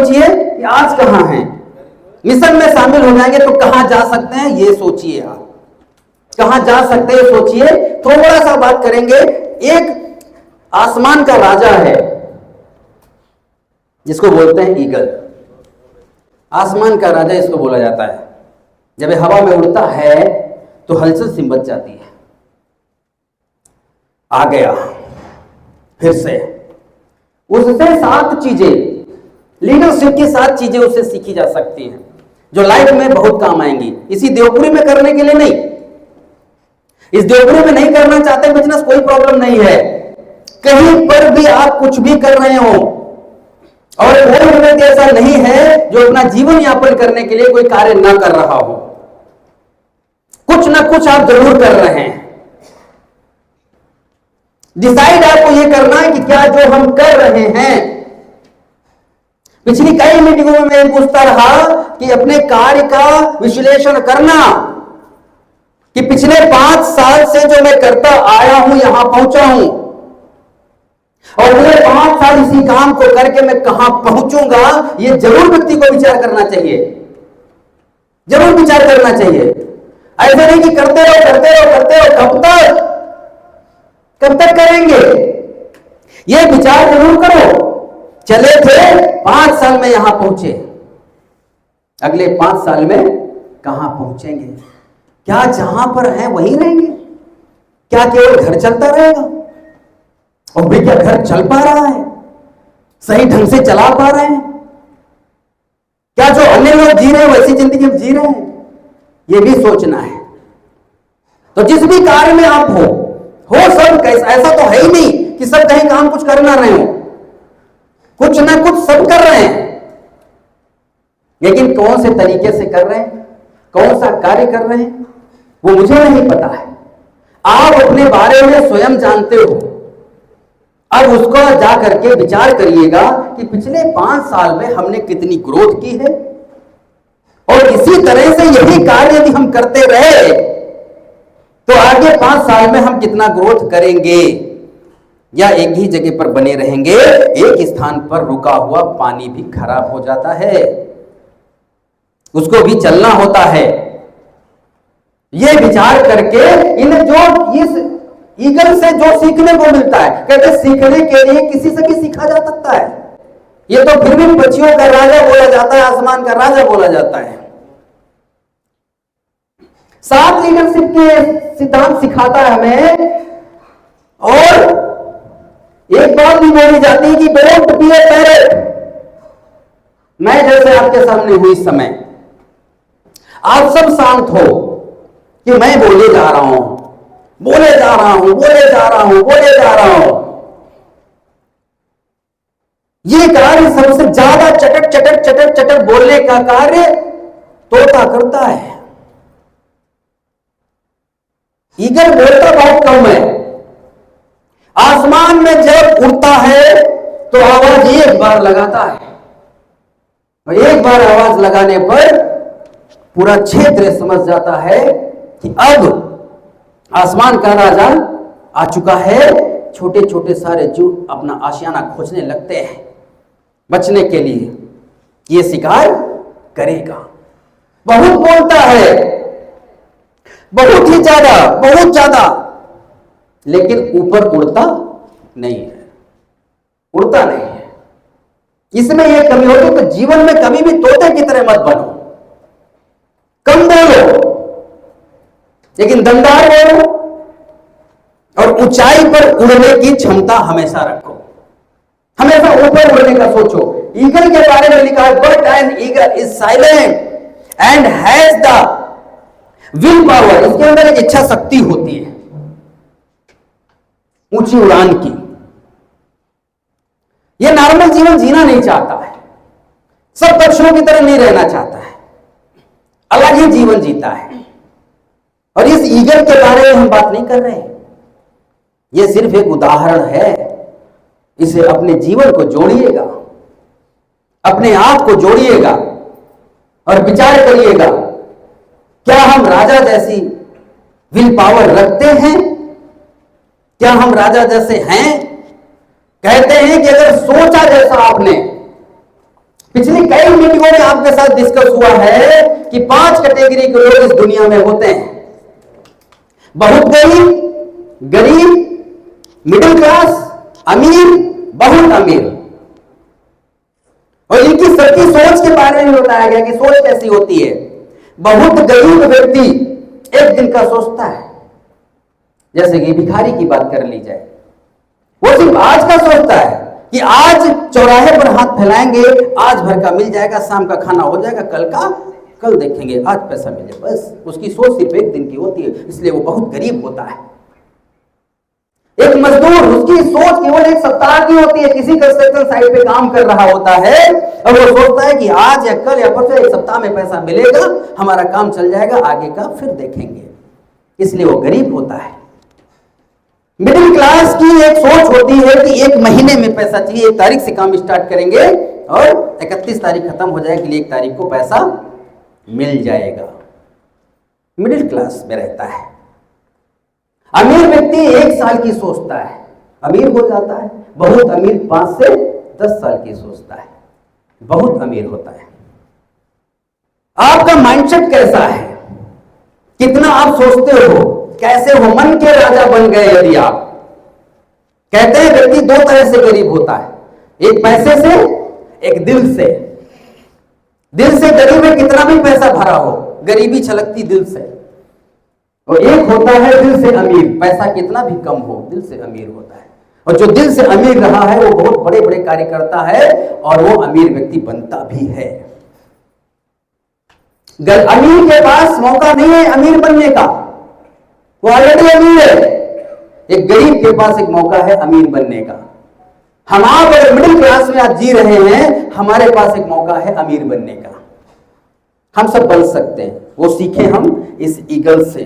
सोचिए कि आज कहां हैं, मिशन में शामिल हो जाएंगे तो कहां जा सकते हैं ये सोचिए, आप कहां जा सकते हैं सोचिए। थोड़ा सा बात करेंगे। एक आसमान का राजा है जिसको बोलते हैं ईगल। आसमान का राजा इसको बोला जाता है। जब हवा में उड़ता है तो हलचल सी मच जाती है। आ गया फिर से। उससे 7 चीजें, लीडरशिप की 7 चीजें उससे सीखी जा सकती हैं जो लाइफ में बहुत काम आएंगी। इसी देवपुरी में करने के लिए नहीं, इस देवपुरी में नहीं करना चाहते बिजनेस, कोई प्रॉब्लम नहीं है। कहीं पर भी आप कुछ भी कर रहे हो और कोई व्यक्ति ऐसा नहीं है जो अपना जीवन यापन करने के लिए कोई कार्य ना कर रहा हो। कुछ ना कुछ आप जरूर कर रहे हैं। डिसाइड आपको यह करना है कि क्या जो हम कर रहे हैं। पिछली कई मीटिंगों में मैं पूछता रहा कि अपने कार्य का विश्लेषण करना कि पिछले 5 साल से जो मैं करता आया हूं, यहां पहुंचा हूं, और अगले 5 साल इसी काम को करके मैं कहां पहुंचूंगा, यह जरूर व्यक्ति को विचार करना चाहिए, जरूर विचार करना चाहिए। ऐसा नहीं कि करते रहो करते रहो करते रहो, कब तक करेंगे? यह विचार जरूर करो। चले थे 5 साल में यहां पहुंचे, अगले 5 साल में कहां पहुंचेंगे? क्या जहां पर हैं वहीं रहेंगे? क्या केवल घर चलता रहेगा? और भी क्या घर चल पा रहा है, सही ढंग से चला पा रहे हैं? क्या जो अन्य लोग जी रहे हैं वैसी जिंदगी हम जी रहे हैं? यह भी सोचना है। तो जिस भी कार्य में आप हो सब कैसा, ऐसा तो है ही नहीं कि सब कहीं काम कुछ कर ना रहे हो, कुछ ना कुछ सब कर रहे हैं, लेकिन कौन से तरीके से कर रहे हैं, कौन सा कार्य कर रहे हैं, वो मुझे नहीं पता है। आप अपने बारे में स्वयं जानते हो। अब उसको जा करके विचार करिएगा कि पिछले 5 साल में हमने कितनी ग्रोथ की है, और इसी तरह से यही कार्य यदि हम करते रहे तो आगे 5 साल में हम कितना ग्रोथ करेंगे, या एक ही जगह पर बने रहेंगे। एक स्थान पर रुका हुआ पानी भी खराब हो जाता है, उसको भी चलना होता है। यह विचार करके इस ईगल से जो सीखने को मिलता है, कहते सीखने के लिए किसी से भी सीखा जा सकता है। ये तो फिर भी पक्षियों का राजा बोला जाता है, आसमान का राजा बोला जाता है। 7 लीडरशिप के सिद्धांत सिखाता है हमें। और एक बात भी बोली जाती है कि डोंट बी ए पैरट। मैं जैसे आपके सामने हुई इस समय, आप सब शांत हो कि मैं बोले जा रहा हूं, बोले जा रहा हूं, बोले जा रहा हूं, बोले जा रहा हूं। ये कार्य सबसे ज्यादा चटक चटक चटक चटक बोलने का कार्य तोता करता है। ईगल बोलता बहुत कम है। आसमान में जब उड़ता है तो आवाज एक बार लगाता है, और एक बार आवाज लगाने पर पूरा क्षेत्र समझ जाता है कि अब आसमान का राजा आ चुका है। छोटे छोटे सारे जीव अपना आशियाना खोजने लगते हैं बचने के लिए, ये शिकार करेगा। बहुत बोलता है, बहुत ही ज्यादा, बहुत ज्यादा, लेकिन ऊपर उड़ता नहीं है, उड़ता नहीं है। इसमें यह कमी होती है। तो जीवन में कभी भी तोते की तरह मत बनो। कम बोलो लेकिन दमदार बोलो, और ऊंचाई पर उड़ने की क्षमता हमेशा रखो। हमेशा ऊपर उड़ने का सोचो। ईगल के बारे में लिखा है, but an eagle is silent and has the will power. इसके अंदर एक इच्छा शक्ति होती है ऊंची उड़ान की। यह नॉर्मल जीवन जीना नहीं चाहता है, सब पक्षियों की तरह नहीं रहना चाहता है, अलग ही जीवन जीता है। और इस ईगल के बारे में हम बात नहीं कर रहे हैं, यह सिर्फ एक उदाहरण है। इसे अपने जीवन को जोड़िएगा, अपने आप को जोड़िएगा और विचार करिएगा, क्या हम राजा जैसी विल पावर रखते हैं? क्या हम राजा जैसे हैं? कहते हैं कि अगर सोचा जैसा आपने पिछली कई मीटिंगों में आपके साथ डिस्कस हुआ है कि 5 कैटेगरी के लोग इस दुनिया में होते हैं। बहुत गरीब, मिडिल क्लास, अमीर, बहुत अमीर। और इनकी सबकी सोच के बारे में बताया गया कि सोच कैसी होती है। बहुत गरीब व्यक्ति एक दिन का सोचता है, जैसे कि भिखारी की बात कर ली जाए, वो सिर्फ आज का सोचता है कि आज चौराहे पर हाथ फैलाएंगे, आज भर का मिल जाएगा, शाम का खाना हो जाएगा, कल देखेंगे, आज पैसा मिले, बस उसकी सोच सिर्फ एक दिन की होती है, इसलिए वो बहुत गरीब होता है। एक मजदूर, उसकी सोच केवल एक सप्ताह की होती है, किसी कंस्ट्रक्शन साइट पे काम कर रहा होता है और वो सोचता है कि आज या कल या परसों एक सप्ताह में पैसा मिलेगा, हमारा काम चल जाएगा, आगे का फिर देखेंगे, इसलिए वो गरीब होता है। मिडिल क्लास की एक सोच होती है कि एक महीने में पैसा चाहिए, 1 तारीख से काम स्टार्ट करेंगे और 31 तारीख खत्म हो जाएगी, लिए 1 तारीख को पैसा मिल जाएगा। मिडिल क्लास में रहता है। अमीर व्यक्ति 1 साल की सोचता है, अमीर हो जाता है। बहुत अमीर 5 से 10 साल की सोचता है, बहुत अमीर होता है। आपका माइंडसेट कैसा है, कितना आप सोचते हो, कैसे हो, मन के राजा बन गए यदि आप। कहते हैं व्यक्ति 2 तरह से गरीब होता है, एक पैसे से, एक दिल से। दिल से गरीब में कितना भी पैसा भरा हो, गरीबी छलकती दिल से। और एक होता है दिल से अमीर, पैसा कितना भी कम हो, दिल से अमीर होता है। और जो दिल से अमीर रहा है वो बहुत बड़े बड़े कार्य करता है और वो अमीर व्यक्ति बनता भी है। अमीर के पास मौका नहीं है अमीर बनने का, वो ऑलरेडी अमीर है। एक गरीब के पास एक मौका है अमीर बनने का। हम आप अगर मिडिल क्लास में आज जी रहे हैं, हमारे पास एक मौका है अमीर बनने का। हम सब बन सकते हैं, वो सीखें हम इस ईगल से।